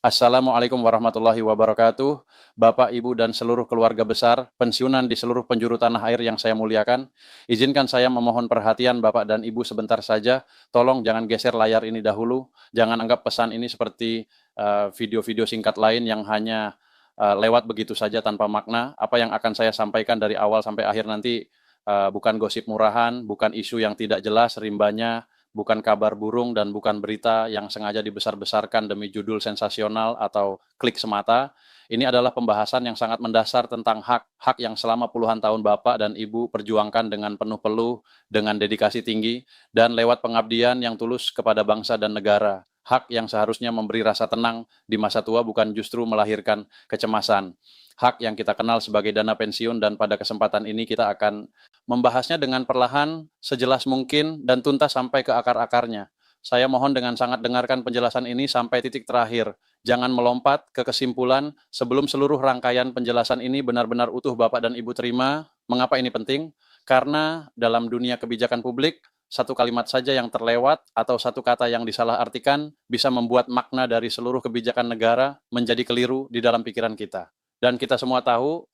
Assalamualaikum warahmatullahi wabarakatuh. Bapak, Ibu, dan seluruh keluarga besar, pensiunan di seluruh penjuru tanah air yang saya muliakan. Izinkan saya memohon perhatian Bapak dan Ibu sebentar saja. Tolong jangan geser layar ini dahulu. Jangan anggap pesan ini seperti video-video singkat lain yang hanya lewat begitu saja tanpa makna. Apa yang akan saya sampaikan dari awal sampai akhir nanti bukan gosip murahan, bukan isu yang tidak jelas rimbanya, bukan kabar burung dan bukan berita yang sengaja dibesar-besarkan demi judul sensasional atau klik semata. Ini adalah pembahasan yang sangat mendasar tentang hak-hak yang selama puluhan tahun Bapak dan Ibu perjuangkan dengan penuh peluh, dengan dedikasi tinggi, dan lewat pengabdian yang tulus kepada bangsa dan negara. Hak yang seharusnya memberi rasa tenang di masa tua bukan justru melahirkan kecemasan. Hak yang kita kenal sebagai dana pensiun, dan pada kesempatan ini kita akan membahasnya dengan perlahan, sejelas mungkin, dan tuntas sampai ke akar-akarnya. Saya mohon dengan sangat dengarkan penjelasan ini sampai titik terakhir. Jangan melompat ke kesimpulan sebelum seluruh rangkaian penjelasan ini benar-benar utuh Bapak dan Ibu terima. Mengapa ini penting? Karena dalam dunia kebijakan publik, satu kalimat saja yang terlewat atau satu kata yang disalahartikan bisa membuat makna dari seluruh kebijakan negara menjadi keliru di dalam pikiran kita. Dan kita semua tahu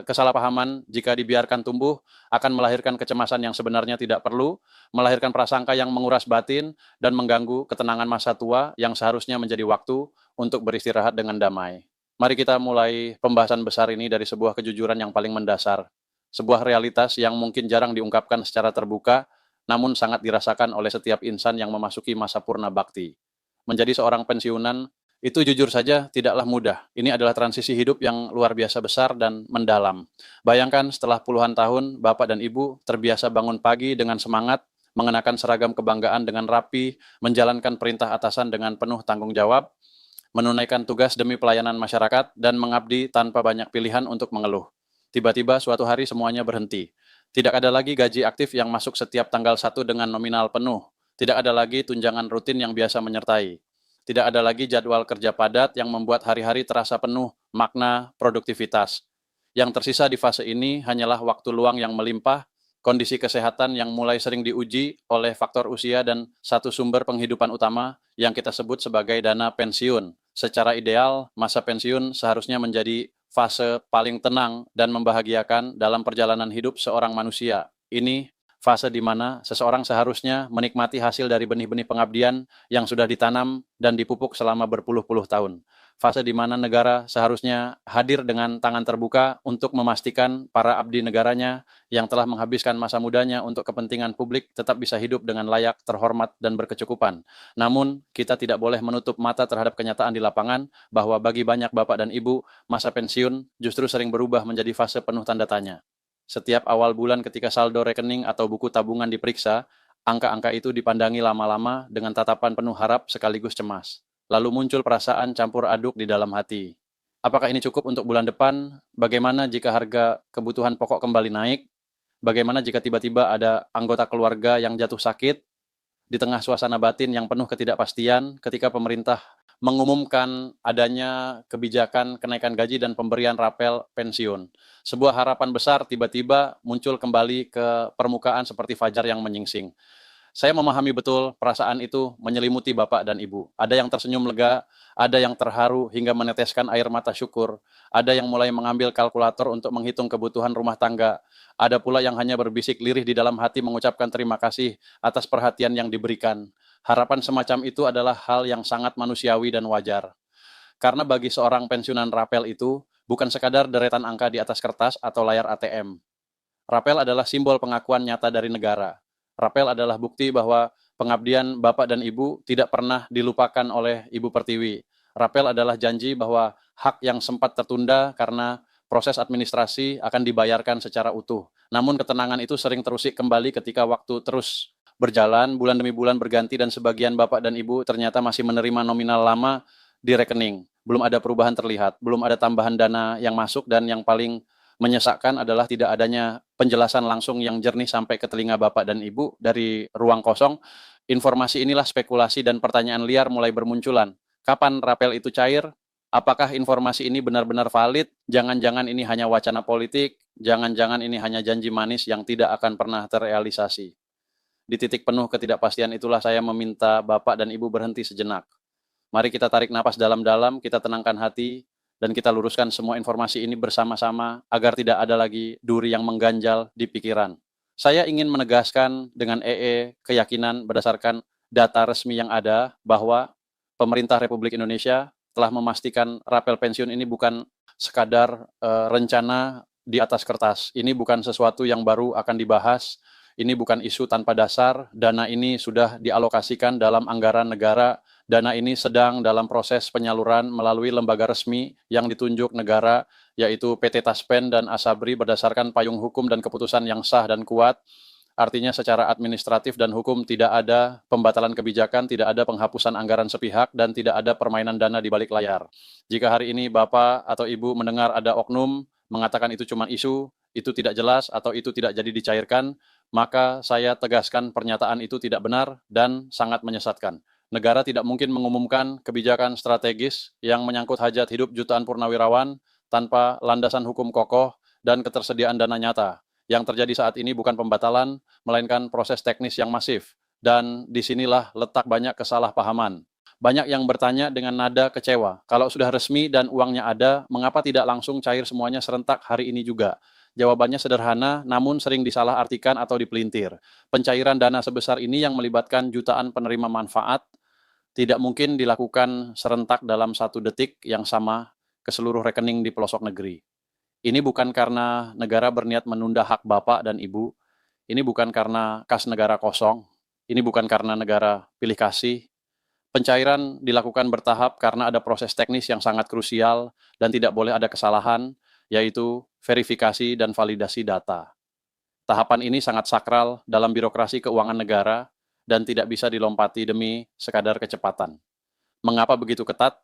kesalahpahaman jika dibiarkan tumbuh akan melahirkan kecemasan yang sebenarnya tidak perlu, melahirkan prasangka yang menguras batin, dan mengganggu ketenangan masa tua yang seharusnya menjadi waktu untuk beristirahat dengan damai. Mari kita mulai pembahasan besar ini dari sebuah kejujuran yang paling mendasar, sebuah realitas yang mungkin jarang diungkapkan secara terbuka, namun sangat dirasakan oleh setiap insan yang memasuki masa purna bakti. Menjadi seorang pensiunan itu jujur saja tidaklah mudah. Ini adalah transisi hidup yang luar biasa besar dan mendalam. Bayangkan setelah puluhan tahun, Bapak dan Ibu terbiasa bangun pagi dengan semangat, mengenakan seragam kebanggaan dengan rapi, menjalankan perintah atasan dengan penuh tanggung jawab, menunaikan tugas demi pelayanan masyarakat, dan mengabdi tanpa banyak pilihan untuk mengeluh. Tiba-tiba suatu hari semuanya berhenti. Tidak ada lagi gaji aktif yang masuk setiap tanggal 1 dengan nominal penuh. Tidak ada lagi tunjangan rutin yang biasa menyertai. Tidak ada lagi jadwal kerja padat yang membuat hari-hari terasa penuh makna produktivitas. Yang tersisa di fase ini hanyalah waktu luang yang melimpah, kondisi kesehatan yang mulai sering diuji oleh faktor usia, dan satu sumber penghidupan utama yang kita sebut sebagai dana pensiun. Secara ideal, masa pensiun seharusnya menjadi fase paling tenang dan membahagiakan dalam perjalanan hidup seorang manusia. Ini fase di mana seseorang seharusnya menikmati hasil dari benih-benih pengabdian yang sudah ditanam dan dipupuk selama berpuluh-puluh tahun. Fase di mana negara seharusnya hadir dengan tangan terbuka untuk memastikan para abdi negaranya yang telah menghabiskan masa mudanya untuk kepentingan publik tetap bisa hidup dengan layak, terhormat, dan berkecukupan. Namun, kita tidak boleh menutup mata terhadap kenyataan di lapangan bahwa bagi banyak Bapak dan Ibu, masa pensiun justru sering berubah menjadi fase penuh tanda tanya. Setiap awal bulan ketika saldo rekening atau buku tabungan diperiksa, angka-angka itu dipandangi lama-lama dengan tatapan penuh harap sekaligus cemas. Lalu muncul perasaan campur aduk di dalam hati. Apakah ini cukup untuk bulan depan? Bagaimana jika harga kebutuhan pokok kembali naik? Bagaimana jika tiba-tiba ada anggota keluarga yang jatuh sakit? Di tengah suasana batin yang penuh ketidakpastian ketika pemerintah mengumumkan adanya kebijakan kenaikan gaji dan pemberian rapel pensiun. Sebuah harapan besar tiba-tiba muncul kembali ke permukaan seperti fajar yang menyingsing. Saya memahami betul perasaan itu menyelimuti Bapak dan Ibu. Ada yang tersenyum lega, ada yang terharu hingga meneteskan air mata syukur, ada yang mulai mengambil kalkulator untuk menghitung kebutuhan rumah tangga, ada pula yang hanya berbisik lirih di dalam hati mengucapkan terima kasih atas perhatian yang diberikan. Harapan semacam itu adalah hal yang sangat manusiawi dan wajar. Karena bagi seorang pensiunan rapel itu bukan sekadar deretan angka di atas kertas atau layar ATM. Rapel adalah simbol pengakuan nyata dari negara. Rapel adalah bukti bahwa pengabdian Bapak dan Ibu tidak pernah dilupakan oleh Ibu Pertiwi. Rapel adalah janji bahwa hak yang sempat tertunda karena proses administrasi akan dibayarkan secara utuh. Namun ketenangan itu sering terusik kembali ketika waktu terus berjalan, bulan demi bulan berganti, dan sebagian Bapak dan Ibu ternyata masih menerima nominal lama di rekening. Belum ada perubahan terlihat, belum ada tambahan dana yang masuk, dan yang paling menyesakkan adalah tidak adanya penjelasan langsung yang jernih sampai ke telinga Bapak dan Ibu dari ruang kosong. Informasi inilah spekulasi dan pertanyaan liar mulai bermunculan. Kapan rapel itu cair? Apakah informasi ini benar-benar valid? Jangan-jangan ini hanya wacana politik? Jangan-jangan ini hanya janji manis yang tidak akan pernah terrealisasi? Di titik penuh ketidakpastian itulah saya meminta Bapak dan Ibu berhenti sejenak. Mari kita tarik napas dalam-dalam, kita tenangkan hati, dan kita luruskan semua informasi ini bersama-sama agar tidak ada lagi duri yang mengganjal di pikiran. Saya ingin menegaskan dengan keyakinan berdasarkan data resmi yang ada bahwa pemerintah Republik Indonesia telah memastikan rapel pensiun ini bukan sekadar rencana di atas kertas. Ini bukan sesuatu yang baru akan dibahas, ini bukan isu tanpa dasar, dana ini sudah dialokasikan dalam anggaran negara, dana ini sedang dalam proses penyaluran melalui lembaga resmi yang ditunjuk negara, yaitu PT Taspen dan Asabri berdasarkan payung hukum dan keputusan yang sah dan kuat. Artinya secara administratif dan hukum tidak ada pembatalan kebijakan, tidak ada penghapusan anggaran sepihak, dan tidak ada permainan dana di balik layar. Jika hari ini Bapak atau Ibu mendengar ada oknum mengatakan itu cuma isu, itu tidak jelas, atau itu tidak jadi dicairkan, maka saya tegaskan pernyataan itu tidak benar dan sangat menyesatkan. Negara tidak mungkin mengumumkan kebijakan strategis yang menyangkut hajat hidup jutaan purnawirawan tanpa landasan hukum kokoh dan ketersediaan dana nyata. Yang terjadi saat ini bukan pembatalan, melainkan proses teknis yang masif. Dan disinilah letak banyak kesalahpahaman. Banyak yang bertanya dengan nada kecewa. Kalau sudah resmi dan uangnya ada, mengapa tidak langsung cair semuanya serentak hari ini juga? Jawabannya sederhana, namun sering disalahartikan atau dipelintir. Pencairan dana sebesar ini yang melibatkan jutaan penerima manfaat tidak mungkin dilakukan serentak dalam 1 detik yang sama ke seluruh rekening di pelosok negeri. Ini bukan karena negara berniat menunda hak Bapak dan Ibu, ini bukan karena kas negara kosong, ini bukan karena negara pilih kasih. Pencairan dilakukan bertahap karena ada proses teknis yang sangat krusial dan tidak boleh ada kesalahan, yaitu verifikasi dan validasi data. Tahapan ini sangat sakral dalam birokrasi keuangan negara dan tidak bisa dilompati demi sekadar kecepatan. Mengapa begitu ketat?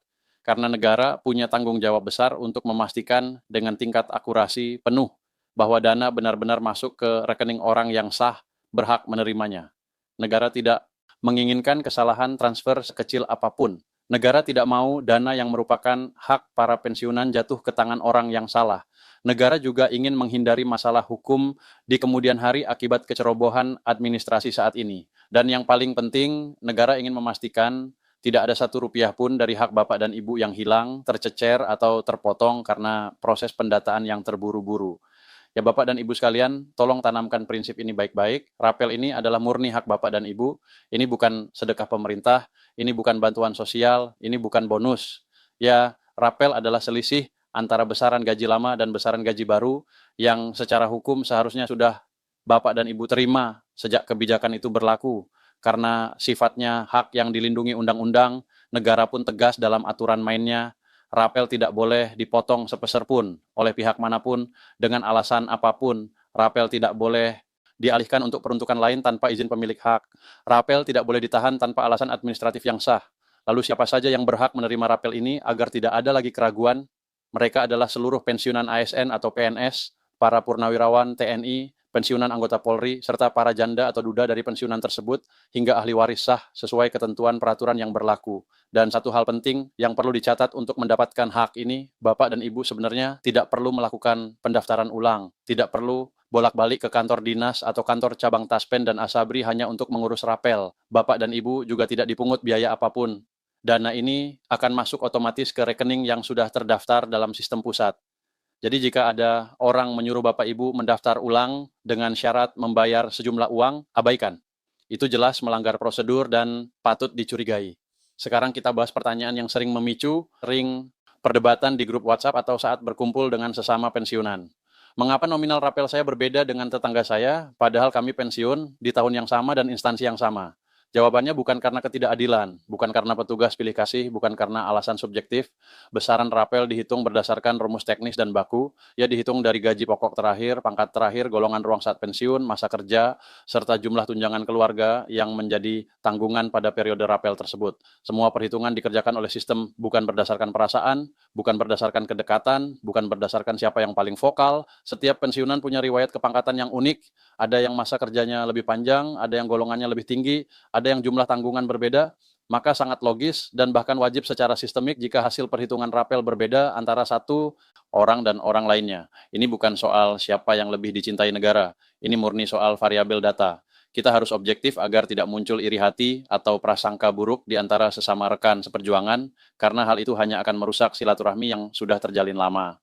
Karena negara punya tanggung jawab besar untuk memastikan dengan tingkat akurasi penuh bahwa dana benar-benar masuk ke rekening orang yang sah berhak menerimanya. Negara tidak menginginkan kesalahan transfer sekecil apapun. Negara tidak mau dana yang merupakan hak para pensiunan jatuh ke tangan orang yang salah. Negara juga ingin menghindari masalah hukum di kemudian hari akibat kecerobohan administrasi saat ini. Dan yang paling penting, negara ingin memastikan tidak ada 1 rupiah pun dari hak Bapak dan Ibu yang hilang, tercecer, atau terpotong karena proses pendataan yang terburu-buru. Ya Bapak dan Ibu sekalian, tolong tanamkan prinsip ini baik-baik. Rapel ini adalah murni hak Bapak dan Ibu. Ini bukan sedekah pemerintah, ini bukan bantuan sosial, ini bukan bonus. Ya, rapel adalah selisih antara besaran gaji lama dan besaran gaji baru yang secara hukum seharusnya sudah Bapak dan Ibu terima sejak kebijakan itu berlaku. Karena sifatnya hak yang dilindungi undang-undang, negara pun tegas dalam aturan mainnya. Rapel tidak boleh dipotong sepeser pun oleh pihak manapun dengan alasan apapun. Rapel tidak boleh dialihkan untuk peruntukan lain tanpa izin pemilik hak. Rapel tidak boleh ditahan tanpa alasan administratif yang sah. Lalu siapa saja yang berhak menerima rapel ini agar tidak ada lagi keraguan? Mereka adalah seluruh pensiunan ASN atau PNS, para purnawirawan TNI, pensiunan anggota Polri, serta para janda atau duda dari pensiunan tersebut hingga ahli waris sah sesuai ketentuan peraturan yang berlaku. Dan satu hal penting yang perlu dicatat untuk mendapatkan hak ini, Bapak dan Ibu sebenarnya tidak perlu melakukan pendaftaran ulang, tidak perlu bolak-balik ke kantor dinas atau kantor cabang Taspen dan Asabri hanya untuk mengurus rapel. Bapak dan Ibu juga tidak dipungut biaya apapun. Dana ini akan masuk otomatis ke rekening yang sudah terdaftar dalam sistem pusat. Jadi jika ada orang menyuruh Bapak Ibu mendaftar ulang dengan syarat membayar sejumlah uang, abaikan. Itu jelas melanggar prosedur dan patut dicurigai. Sekarang kita bahas pertanyaan yang sering memicu, sering perdebatan di grup WhatsApp atau saat berkumpul dengan sesama pensiunan. Mengapa nominal rapel saya berbeda dengan tetangga saya, padahal kami pensiun di tahun yang sama dan instansi yang sama? Jawabannya bukan karena ketidakadilan, bukan karena petugas pilih kasih, bukan karena alasan subjektif. Besaran rapel dihitung berdasarkan rumus teknis dan baku, ya dihitung dari gaji pokok terakhir, pangkat terakhir, golongan ruang saat pensiun, masa kerja, serta jumlah tunjangan keluarga yang menjadi tanggungan pada periode rapel tersebut. Semua perhitungan dikerjakan oleh sistem bukan berdasarkan perasaan, bukan berdasarkan kedekatan, bukan berdasarkan siapa yang paling vokal. Setiap pensiunan punya riwayat kepangkatan yang unik, ada yang masa kerjanya lebih panjang, ada yang golongannya lebih tinggi, ada yang jumlah tanggungan berbeda, maka sangat logis dan bahkan wajib secara sistemik jika hasil perhitungan rapel berbeda antara satu orang dan orang lainnya. Ini bukan soal siapa yang lebih dicintai negara, ini murni soal variabel data. Kita harus objektif agar tidak muncul iri hati atau prasangka buruk di antara sesama rekan seperjuangan, karena hal itu hanya akan merusak silaturahmi yang sudah terjalin lama.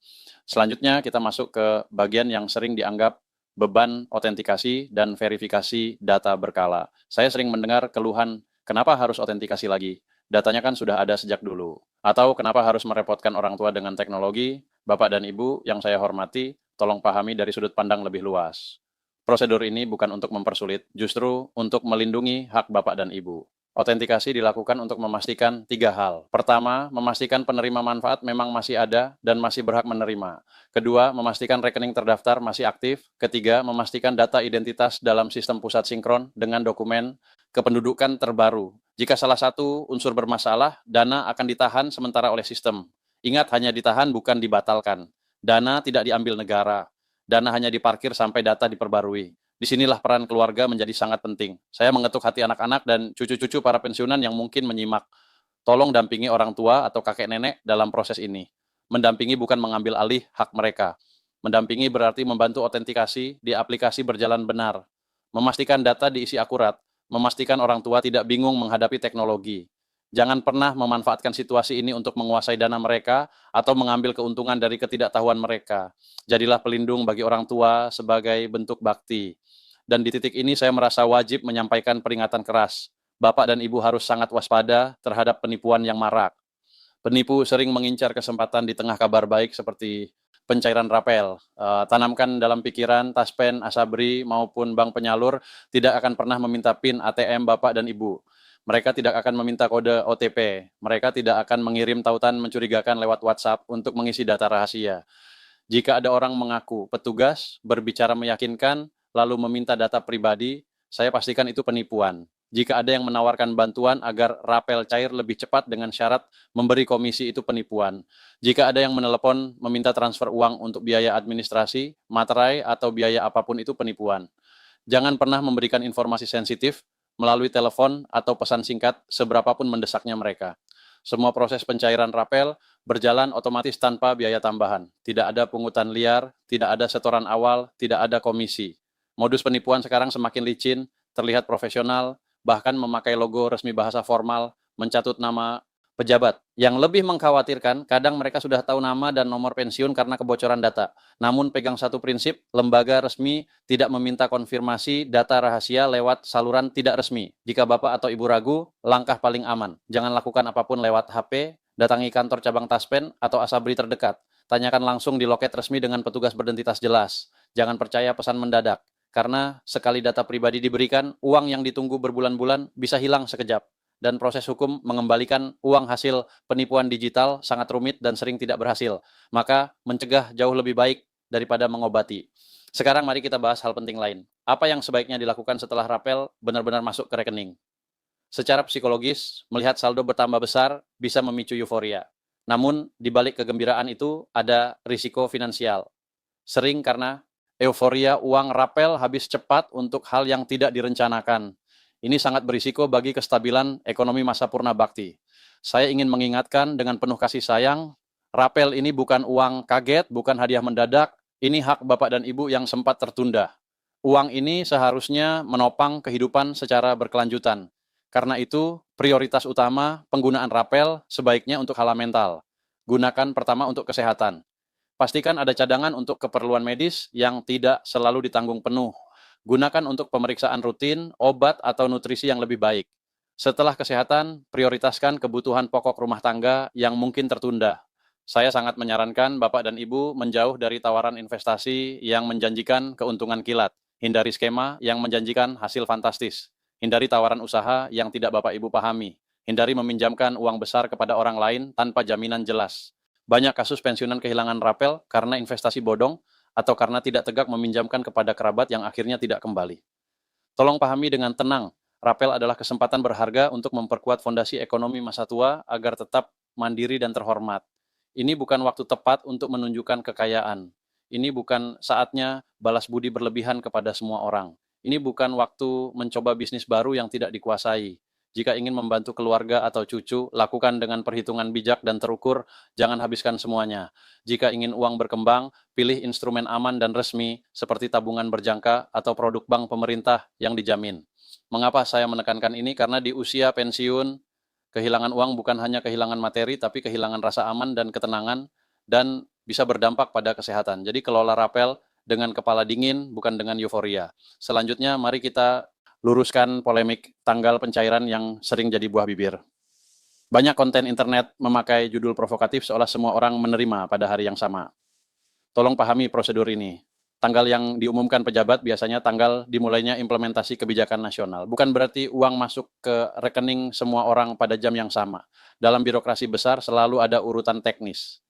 Selanjutnya kita masuk ke bagian yang sering dianggap beban otentikasi dan verifikasi data berkala. Saya sering mendengar keluhan, kenapa harus otentikasi lagi? Datanya kan sudah ada sejak dulu. Atau kenapa harus merepotkan orang tua dengan teknologi? Bapak dan Ibu yang saya hormati, tolong pahami dari sudut pandang lebih luas. Prosedur ini bukan untuk mempersulit, justru untuk melindungi hak Bapak dan Ibu. Autentikasi dilakukan untuk memastikan 3 hal. Pertama, memastikan penerima manfaat memang masih ada dan masih berhak menerima. Kedua, memastikan rekening terdaftar masih aktif. Ketiga, memastikan data identitas dalam sistem pusat sinkron dengan dokumen kependudukan terbaru. Jika salah satu unsur bermasalah, dana akan ditahan sementara oleh sistem. Ingat, hanya ditahan bukan dibatalkan. Dana tidak diambil negara. Dana hanya diparkir sampai data diperbarui. Disinilah peran keluarga menjadi sangat penting. Saya mengetuk hati anak-anak dan cucu-cucu para pensiunan yang mungkin menyimak. Tolong dampingi orang tua atau kakek nenek dalam proses ini. Mendampingi bukan mengambil alih hak mereka. Mendampingi berarti membantu autentikasi di aplikasi berjalan benar. Memastikan data diisi akurat. Memastikan orang tua tidak bingung menghadapi teknologi. Jangan pernah memanfaatkan situasi ini untuk menguasai dana mereka atau mengambil keuntungan dari ketidaktahuan mereka. Jadilah pelindung bagi orang tua sebagai bentuk bakti. Dan di titik ini saya merasa wajib menyampaikan peringatan keras. Bapak dan Ibu harus sangat waspada terhadap penipuan yang marak. Penipu sering mengincar kesempatan di tengah kabar baik seperti pencairan rapel. Tanamkan dalam pikiran Taspen, Asabri, maupun bank penyalur tidak akan pernah meminta PIN ATM Bapak dan Ibu. Mereka tidak akan meminta kode OTP. Mereka tidak akan mengirim tautan mencurigakan lewat WhatsApp untuk mengisi data rahasia. Jika ada orang mengaku petugas, berbicara meyakinkan, lalu meminta data pribadi, saya pastikan itu penipuan. Jika ada yang menawarkan bantuan agar rapel cair lebih cepat dengan syarat memberi komisi, itu penipuan. Jika ada yang menelepon meminta transfer uang untuk biaya administrasi, materai, atau biaya apapun, itu penipuan. Jangan pernah memberikan informasi sensitif melalui telepon atau pesan singkat seberapapun mendesaknya mereka. Semua proses pencairan rapel berjalan otomatis tanpa biaya tambahan. Tidak ada pungutan liar, tidak ada setoran awal, tidak ada komisi. Modus penipuan sekarang semakin licin, terlihat profesional, bahkan memakai logo resmi bahasa formal, mencatut nama pejabat. Yang lebih mengkhawatirkan, kadang mereka sudah tahu nama dan nomor pensiun karena kebocoran data. Namun pegang satu prinsip, lembaga resmi tidak meminta konfirmasi data rahasia lewat saluran tidak resmi. Jika Bapak atau Ibu ragu, langkah paling aman. Jangan lakukan apapun lewat HP, datangi kantor cabang Taspen atau Asabri terdekat. Tanyakan langsung di loket resmi dengan petugas berdentitas jelas. Jangan percaya pesan mendadak. Karena sekali data pribadi diberikan, uang yang ditunggu berbulan-bulan bisa hilang sekejap. Dan proses hukum mengembalikan uang hasil penipuan digital sangat rumit dan sering tidak berhasil. Maka mencegah jauh lebih baik daripada mengobati. Sekarang mari kita bahas hal penting lain. Apa yang sebaiknya dilakukan setelah rapel benar-benar masuk ke rekening? Secara psikologis, melihat saldo bertambah besar bisa memicu euforia. Namun, di balik kegembiraan itu ada risiko finansial. Sering karena euforia uang rapel habis cepat untuk hal yang tidak direncanakan. Ini sangat berisiko bagi kestabilan ekonomi masa purna bakti. Saya ingin mengingatkan dengan penuh kasih sayang, rapel ini bukan uang kaget, bukan hadiah mendadak, ini hak Bapak dan Ibu yang sempat tertunda. Uang ini seharusnya menopang kehidupan secara berkelanjutan. Karena itu, prioritas utama penggunaan rapel sebaiknya untuk hal mental. Gunakan pertama untuk kesehatan. Pastikan ada cadangan untuk keperluan medis yang tidak selalu ditanggung penuh. Gunakan untuk pemeriksaan rutin, obat, atau nutrisi yang lebih baik. Setelah kesehatan, prioritaskan kebutuhan pokok rumah tangga yang mungkin tertunda. Saya sangat menyarankan Bapak dan Ibu menjauh dari tawaran investasi yang menjanjikan keuntungan kilat. Hindari skema yang menjanjikan hasil fantastis. Hindari tawaran usaha yang tidak Bapak Ibu pahami. Hindari meminjamkan uang besar kepada orang lain tanpa jaminan jelas. Banyak kasus pensiunan kehilangan rapel karena investasi bodong, atau karena tidak tegak meminjamkan kepada kerabat yang akhirnya tidak kembali. Tolong pahami dengan tenang, rapel adalah kesempatan berharga untuk memperkuat fondasi ekonomi masa tua agar tetap mandiri dan terhormat. Ini bukan waktu tepat untuk menunjukkan kekayaan. Ini bukan saatnya balas budi berlebihan kepada semua orang. Ini bukan waktu mencoba bisnis baru yang tidak dikuasai. Jika ingin membantu keluarga atau cucu, lakukan dengan perhitungan bijak dan terukur, jangan habiskan semuanya. Jika ingin uang berkembang, pilih instrumen aman dan resmi seperti tabungan berjangka atau produk bank pemerintah yang dijamin. Mengapa saya menekankan ini? Karena di usia pensiun, kehilangan uang bukan hanya kehilangan materi, tapi kehilangan rasa aman dan ketenangan, dan bisa berdampak pada kesehatan. Jadi kelola rapel dengan kepala dingin, bukan dengan euforia. Selanjutnya, mari kita luruskan polemik tanggal pencairan yang sering jadi buah bibir. Banyak konten internet memakai judul provokatif seolah semua orang menerima pada hari yang sama. Tolong pahami prosedur ini. Tanggal yang diumumkan pejabat biasanya tanggal dimulainya implementasi kebijakan nasional. Bukan berarti uang masuk ke rekening semua orang pada jam yang sama. Dalam birokrasi besar selalu ada urutan teknis.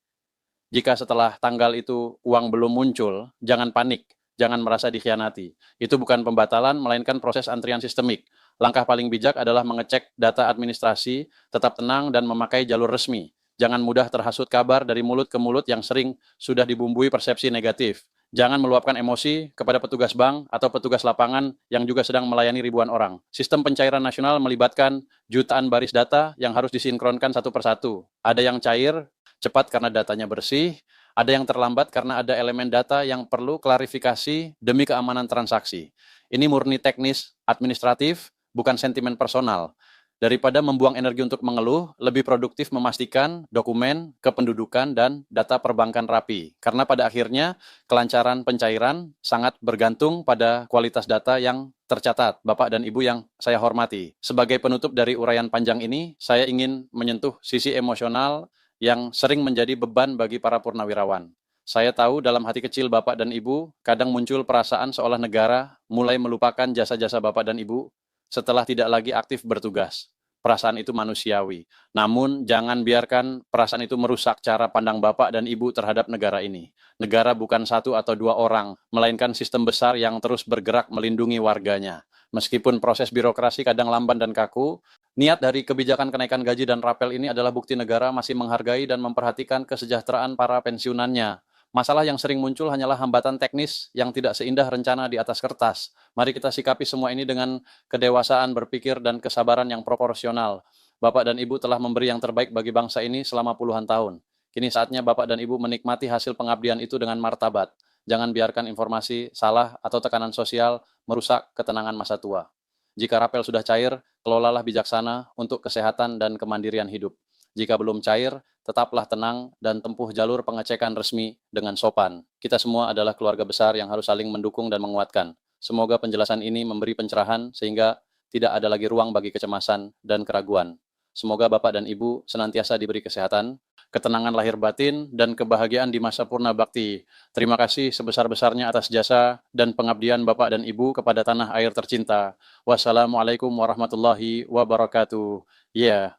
Jika setelah tanggal itu uang belum muncul, jangan panik. Jangan merasa dikhianati. Itu bukan pembatalan, melainkan proses antrian sistemik. Langkah paling bijak adalah mengecek data administrasi, tetap tenang, dan memakai jalur resmi. Jangan mudah terhasut kabar dari mulut ke mulut yang sering sudah dibumbui persepsi negatif. Jangan meluapkan emosi kepada petugas bank atau petugas lapangan yang juga sedang melayani ribuan orang. Sistem pencairan nasional melibatkan jutaan baris data yang harus disinkronkan satu persatu. Ada yang cair, cepat karena datanya bersih, ada yang terlambat karena ada elemen data yang perlu klarifikasi demi keamanan transaksi. Ini murni teknis, administratif, bukan sentimen personal. Daripada membuang energi untuk mengeluh, lebih produktif memastikan dokumen, kependudukan, dan data perbankan rapi. Karena pada akhirnya, kelancaran pencairan sangat bergantung pada kualitas data yang tercatat, Bapak dan Ibu yang saya hormati. Sebagai penutup dari uraian panjang ini, saya ingin menyentuh sisi emosional yang sering menjadi beban bagi para purnawirawan. Saya tahu dalam hati kecil Bapak dan Ibu, kadang muncul perasaan seolah negara mulai melupakan jasa-jasa Bapak dan Ibu setelah tidak lagi aktif bertugas. Perasaan itu manusiawi. Namun, jangan biarkan perasaan itu merusak cara pandang Bapak dan Ibu terhadap negara ini. Negara bukan satu atau dua orang, melainkan sistem besar yang terus bergerak melindungi warganya. Meskipun proses birokrasi kadang lamban dan kaku, niat dari kebijakan kenaikan gaji dan rapel ini adalah bukti negara masih menghargai dan memperhatikan kesejahteraan para pensiunannya. Masalah yang sering muncul hanyalah hambatan teknis yang tidak seindah rencana di atas kertas. Mari kita sikapi semua ini dengan kedewasaan berpikir dan kesabaran yang proporsional. Bapak dan Ibu telah memberi yang terbaik bagi bangsa ini selama puluhan tahun. Kini saatnya Bapak dan Ibu menikmati hasil pengabdian itu dengan martabat. Jangan biarkan informasi salah atau tekanan sosial merusak ketenangan masa tua. Jika rapel sudah cair, kelolalah bijaksana untuk kesehatan dan kemandirian hidup. Jika belum cair, tetaplah tenang dan tempuh jalur pengecekan resmi dengan sopan. Kita semua adalah keluarga besar yang harus saling mendukung dan menguatkan. Semoga penjelasan ini memberi pencerahan sehingga tidak ada lagi ruang bagi kecemasan dan keraguan. Semoga Bapak dan Ibu senantiasa diberi kesehatan, ketenangan lahir batin, dan kebahagiaan di masa purna bakti. Terima kasih sebesar-besarnya atas jasa dan pengabdian Bapak dan Ibu kepada tanah air tercinta. Wassalamualaikum warahmatullahi wabarakatuh. Ya.